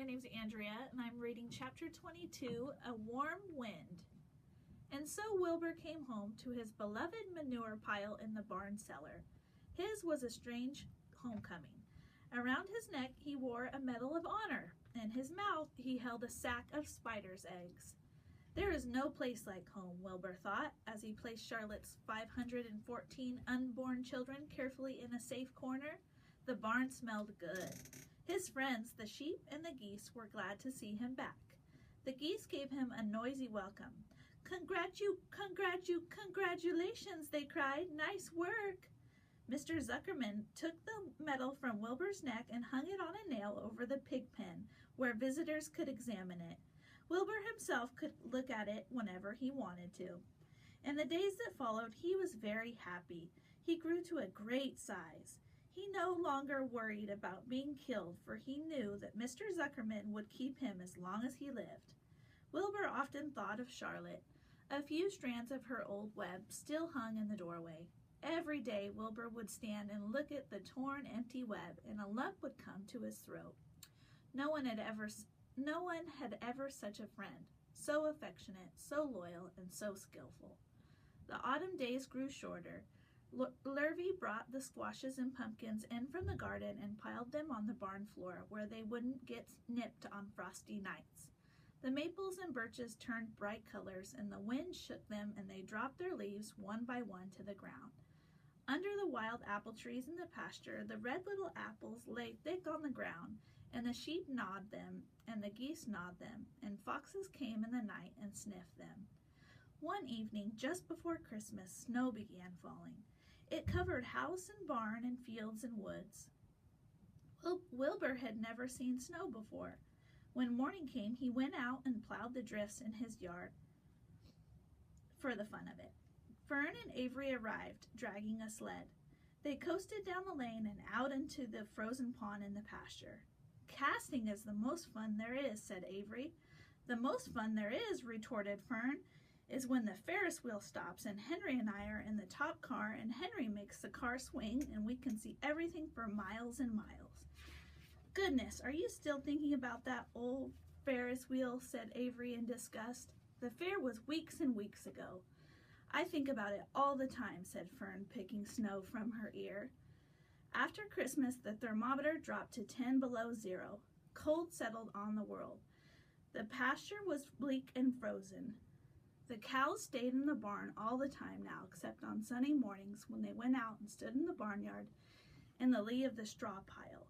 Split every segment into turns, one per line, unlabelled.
name's Andrea, and I'm reading chapter 22, A Warm Wind. And so Wilbur came home to his beloved manure pile in the barn cellar. His was a strange homecoming. Around his neck he wore a Medal of Honor. In his mouth he held a sack of spider's eggs. There is no place like home, Wilbur thought, as he placed Charlotte's 514 unborn children carefully in a safe corner. The barn smelled good. His friends, the sheep and the geese, were glad to see him back. The geese gave him a noisy welcome. Congratulations, they cried. Nice work. Mr. Zuckerman took the medal from Wilbur's neck and hung it on a nail over the pig pen, where visitors could examine it. Wilbur himself could look at it whenever he wanted to. In the days that followed, he was very happy. He grew to a great size. He no longer worried about being killed, for he knew that Mr. Zuckerman would keep him as long as he lived. Wilbur often thought of Charlotte. A few strands of her old web still hung in the doorway. Every day Wilbur would stand and look at the torn, empty web, and a lump would come to his throat. No one had ever such a friend, so affectionate, so loyal, and so skillful. The autumn days grew shorter. Lurvy brought the squashes and pumpkins in from the garden and piled them on the barn floor where they wouldn't get nipped on frosty nights. The maples and birches turned bright colors, and the wind shook them, and they dropped their leaves one by one to the ground. Under the wild apple trees in the pasture, the red little apples lay thick on the ground, and the sheep gnawed them, and the geese gnawed them, and foxes came in the night and sniffed them. One evening, just before Christmas, snow began falling. It covered house and barn and fields and woods. Wilbur had never seen snow before. When morning came, he went out and plowed the drifts in his yard for the fun of it. Fern and Avery arrived, dragging a sled. They coasted down the lane and out into the frozen pond in the pasture. "Casting is the most fun there is," said Avery. "The most fun there is," retorted Fern, "is when the Ferris wheel stops and Henry and I are in the top car and Henry makes the car swing and we can see everything for miles and miles." "Goodness, are you still thinking about that old Ferris wheel?" said Avery in disgust. "The fair was weeks and weeks ago." "I think about it all the time," said Fern, picking snow from her ear. After Christmas, the thermometer dropped to 10 below zero. Cold settled on the world. The pasture was bleak and frozen. The cows stayed in the barn all the time now, except on sunny mornings when they went out and stood in the barnyard in the lee of the straw pile.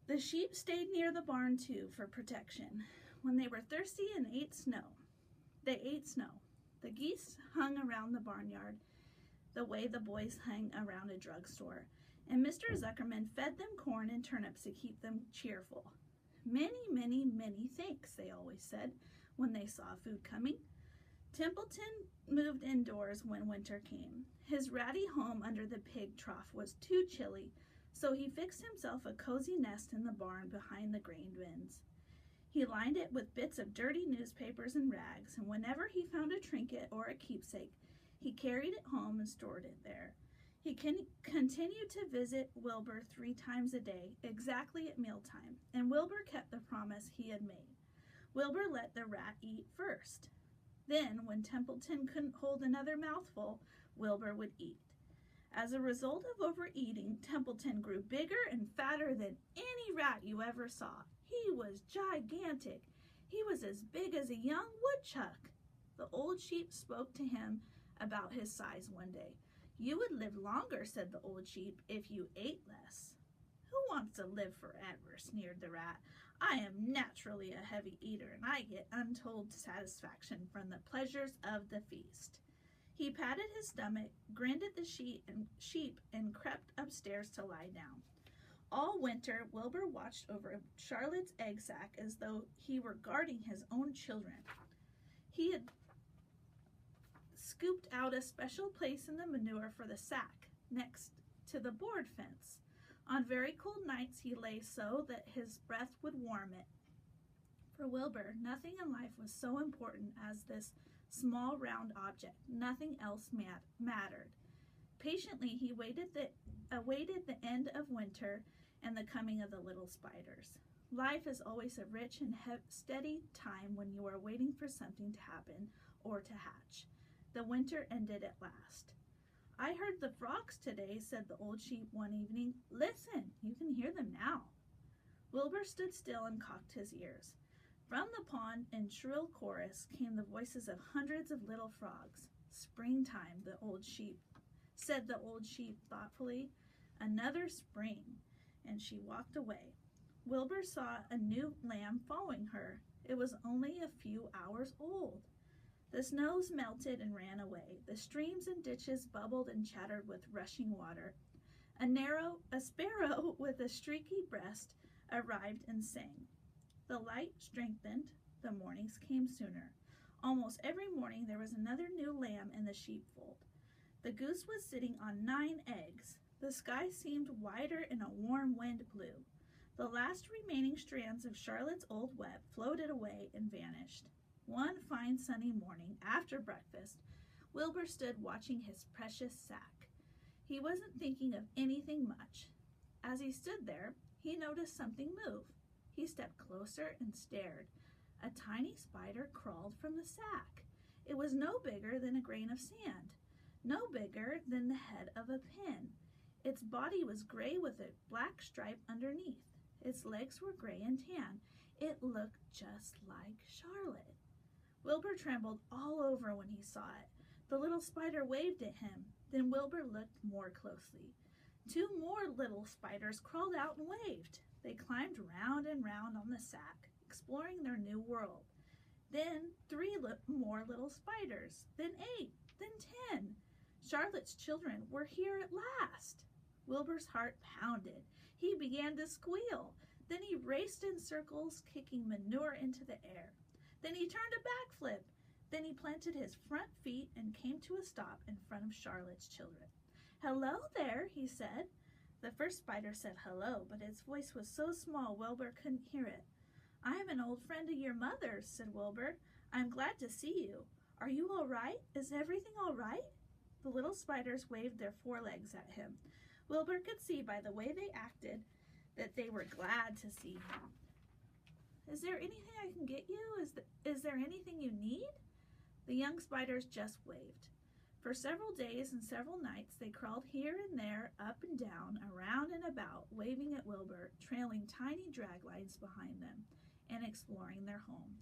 The sheep stayed near the barn too for protection. When they were thirsty and they ate snow. The geese hung around the barnyard the way the boys hang around a drugstore, and Mr. Zuckerman fed them corn and turnips to keep them cheerful. "Many, many, many thanks," they always said when they saw food coming. Templeton moved indoors when winter came. His ratty home under the pig trough was too chilly, so he fixed himself a cozy nest in the barn behind the grain bins. He lined it with bits of dirty newspapers and rags, and whenever he found a trinket or a keepsake, he carried it home and stored it there. He continued to visit Wilbur 3 times a day, exactly at mealtime, and Wilbur kept the promise he had made. Wilbur let the rat eat first. Then, when Templeton couldn't hold another mouthful, Wilbur would eat. As a result of overeating, Templeton grew bigger and fatter than any rat you ever saw. He was gigantic. He was as big as a young woodchuck. The old sheep spoke to him about his size one day. "You would live longer," said the old sheep, "if you ate less." "Who wants to live forever?" sneered the rat. "I am naturally a heavy eater, and I get untold satisfaction from the pleasures of the feast." He patted his stomach, grinned at the sheep, and crept upstairs to lie down. All winter, Wilbur watched over Charlotte's egg sack as though he were guarding his own children. He had scooped out a special place in the manure for the sack, next to the board fence. On very cold nights, he lay so that his breath would warm it. For Wilbur, nothing in life was so important as this small round object. Nothing else mattered. Patiently, he awaited the end of winter and the coming of the little spiders. Life is always a rich and steady time when you are waiting for something to happen or to hatch. The winter ended at last. I heard the frogs today, said the old sheep one evening. Listen, you can hear them now. Wilbur stood still and cocked his ears. From the pond, in shrill chorus, came the voices of hundreds of little frogs. Springtime, said the old sheep thoughtfully. Another spring, and she walked away. Wilbur saw a new lamb following her. It was only a few hours old. The snows melted and ran away. The streams and ditches bubbled and chattered with rushing water. A sparrow with a streaky breast arrived and sang. The light strengthened. The mornings came sooner. Almost every morning there was another new lamb in the sheepfold. The goose was sitting on 9 eggs. The sky seemed wider and a warm wind blew. The last remaining strands of Charlotte's old web floated away and vanished. One fine sunny morning, after breakfast, Wilbur stood watching his precious sack. He wasn't thinking of anything much. As he stood there, he noticed something move. He stepped closer and stared. A tiny spider crawled from the sack. It was no bigger than a grain of sand, no bigger than the head of a pin. Its body was gray with a black stripe underneath. Its legs were gray and tan. It looked just like Charlotte. Wilbur trembled all over when he saw it. The little spider waved at him. Then Wilbur looked more closely. 2 more little spiders crawled out and waved. They climbed round and round on the sack, exploring their new world. Then 3 more little spiders, then 8, then 10. Charlotte's children were here at last. Wilbur's heart pounded. He began to squeal. Then he raced in circles, kicking manure into the air. Then he turned a backflip. Then he planted his front feet and came to a stop in front of Charlotte's children. Hello there, he said. The first spider said hello, but its voice was so small Wilbur couldn't hear it. I am an old friend of your mother's, said Wilbur. I'm glad to see you. Are you all right? Is everything all right? The little spiders waved their forelegs at him. Wilbur could see by the way they acted that they were glad to see him. Is there anything I can get you? Is there anything you need? The young spiders just waved. For several days and several nights they crawled here and there, up and down, around and about, waving at Wilbur, trailing tiny drag lines behind them, and exploring their home.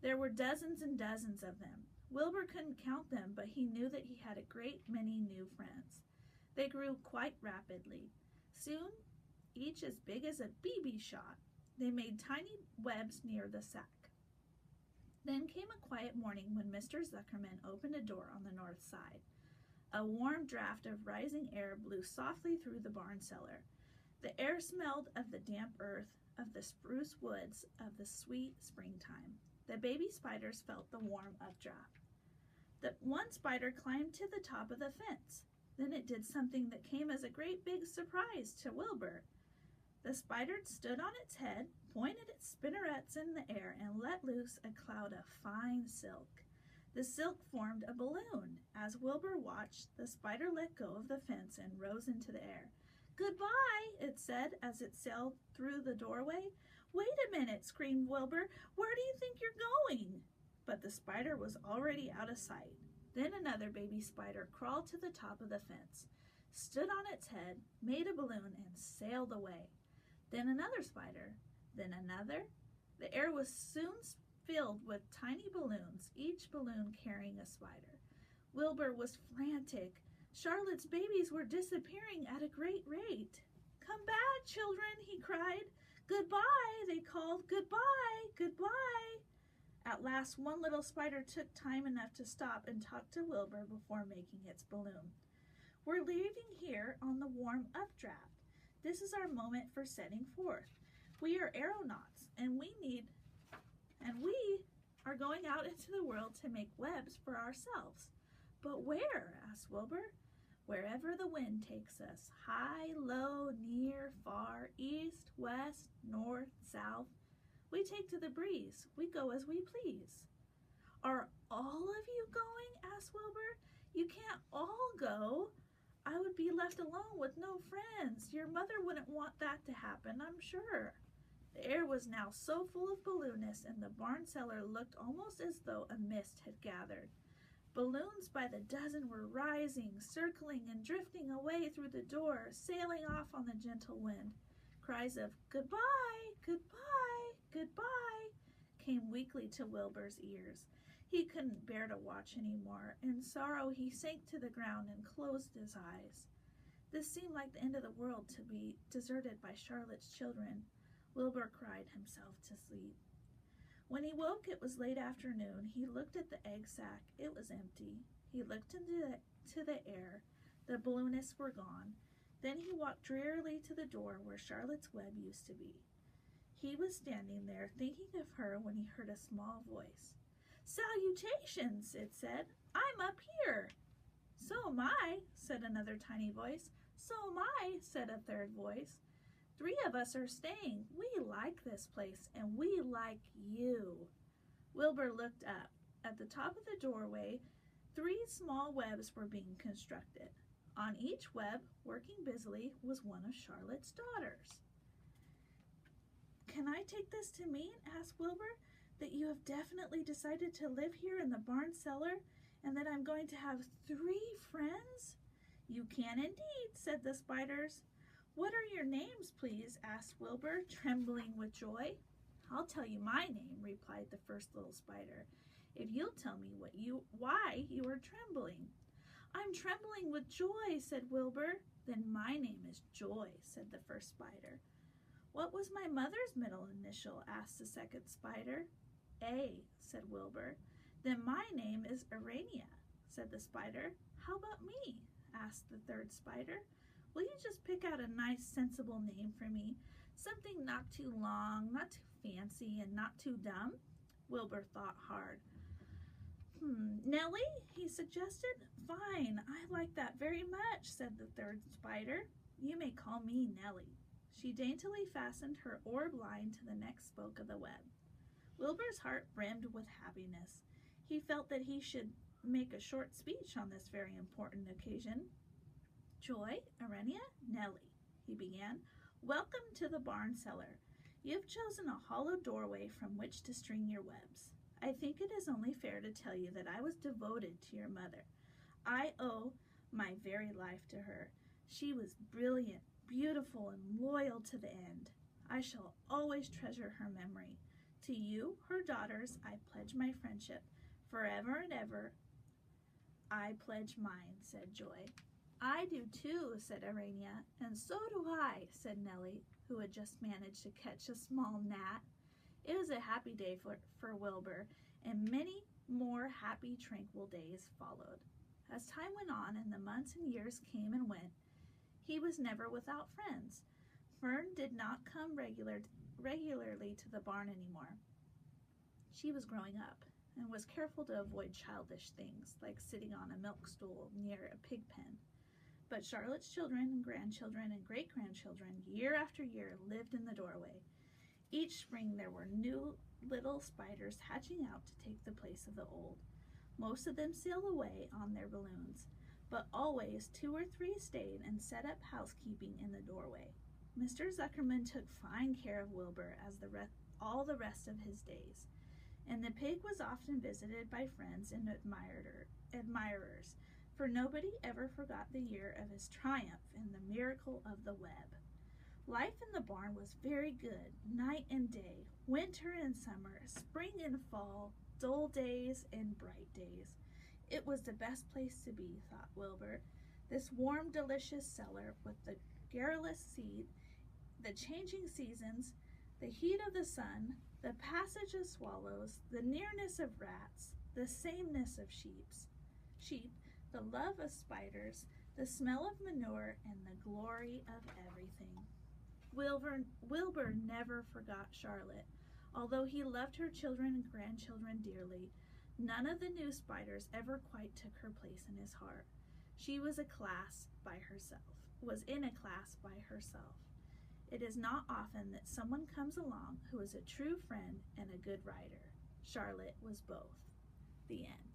There were dozens and dozens of them. Wilbur couldn't count them, but he knew that he had a great many new friends. They grew quite rapidly. Soon, each as big as a BB shot. They made tiny webs near the sack. Then came a quiet morning when Mr. Zuckerman opened a door on the north side. A warm draft of rising air blew softly through the barn cellar. The air smelled of the damp earth, of the spruce woods, of the sweet springtime. The baby spiders felt the warm updraft. The one spider climbed to the top of the fence. Then it did something that came as a great big surprise to Wilbur. The spider stood on its head, pointed its spinnerets in the air, and let loose a cloud of fine silk. The silk formed a balloon. As Wilbur watched, the spider let go of the fence and rose into the air. Goodbye, it said as it sailed through the doorway. Wait a minute, screamed Wilbur. Where do you think you're going? But the spider was already out of sight. Then another baby spider crawled to the top of the fence, stood on its head, made a balloon, and sailed away. Then another spider, then another. The air was soon filled with tiny balloons, each balloon carrying a spider. Wilbur was frantic. Charlotte's babies were disappearing at a great rate. Come back, children, he cried. Goodbye, they called. Goodbye, goodbye. At last, one little spider took time enough to stop and talk to Wilbur before making its balloon. We're leaving here on the warm updraft. This is our moment for setting forth. We are aeronauts, and we are going out into the world to make webs for ourselves. But where? Asked Wilbur. Wherever the wind takes us, high, low, near, far, east, west, north, south. We take to the breeze. We go as we please. Are all of you going? Asked Wilbur. You can't all go. I would be left alone with no friends. Your mother wouldn't want that to happen, I'm sure. The air was now so full of balloonists, and the barn cellar looked almost as though a mist had gathered. Balloons by the dozen were rising, circling, and drifting away through the door, sailing off on the gentle wind. Cries of "Goodbye, goodbye, goodbye" came weakly to Wilbur's ears. He couldn't bear to watch any more. In sorrow, he sank to the ground and closed his eyes. This seemed like the end of the world, to be deserted by Charlotte's children. Wilbur cried himself to sleep. When he woke, it was late afternoon. He looked at the egg sack. It was empty. He looked into the air. The balloonists were gone. Then he walked drearily to the door where Charlotte's web used to be. He was standing there thinking of her when he heard a small voice. "Salutations," it said. "I'm up here." "So am I," said another tiny voice. "So am I," said a third voice. "3 of us are staying. We like this place, and we like you." Wilbur looked up. At the top of the doorway, 3 small webs were being constructed. On each web, working busily, was one of Charlotte's daughters. "Can I take this to mean," asked Wilbur, "that you have definitely decided to live here in the barn cellar, and that I'm going to have 3 friends?" "You can indeed," said the spiders. "What are your names, please?" asked Wilbur, trembling with joy. "I'll tell you my name," replied the first little spider, "if you'll tell me why you are trembling." "I'm trembling with joy," said Wilbur. "Then my name is Joy," said the first spider. "What was my mother's middle initial?" asked the second spider. "A," said Wilbur. "Then my name is Arania," said the spider. "How about me?" asked the third spider. "Will you just pick out a nice, sensible name for me? Something not too long, not too fancy, and not too dumb?" Wilbur thought hard. "Nellie," he suggested. "Fine, I like that very much," said the third spider. "You may call me Nellie." She daintily fastened her orb line to the next spoke of the web. Wilbur's heart brimmed with happiness. He felt that he should make a short speech on this very important occasion. "Joy, Arania, Nellie," he began, "welcome to the barn cellar. You have chosen a hollow doorway from which to string your webs. I think it is only fair to tell you that I was devoted to your mother. I owe my very life to her. She was brilliant, beautiful, and loyal to the end. I shall always treasure her memory. To you, her daughters, I pledge my friendship. Forever and ever, I pledge mine," said Joy. "I do too," said Arania. "And so do I," said Nellie, who had just managed to catch a small gnat. It was a happy day for Wilbur, and many more happy, tranquil days followed. As time went on and the months and years came and went, he was never without friends. Fern did not come regularly to the barn anymore. She was growing up and was careful to avoid childish things like sitting on a milk stool near a pig pen. But Charlotte's children, grandchildren, and great-grandchildren, year after year, lived in the doorway. Each spring there were new little spiders hatching out to take the place of the old. Most of them sailed away on their balloons, but always 2 or 3 stayed and set up housekeeping in the doorway. Mr. Zuckerman took fine care of Wilbur as all the rest of his days, and the pig was often visited by friends and admirers, for nobody ever forgot the year of his triumph in the miracle of the web. Life in the barn was very good, night and day, winter and summer, spring and fall, dull days and bright days. It was the best place to be, thought Wilbur. This warm, delicious cellar with the garrulous seed, the changing seasons, the heat of the sun, the passage of swallows, the nearness of rats, the sameness of sheep, the love of spiders, the smell of manure, and the glory of everything. Wilbur never forgot Charlotte. Although he loved her children and grandchildren dearly, none of the new spiders ever quite took her place in his heart. She was in a class by herself. It is not often that someone comes along who is a true friend and a good writer. Charlotte was both. The end.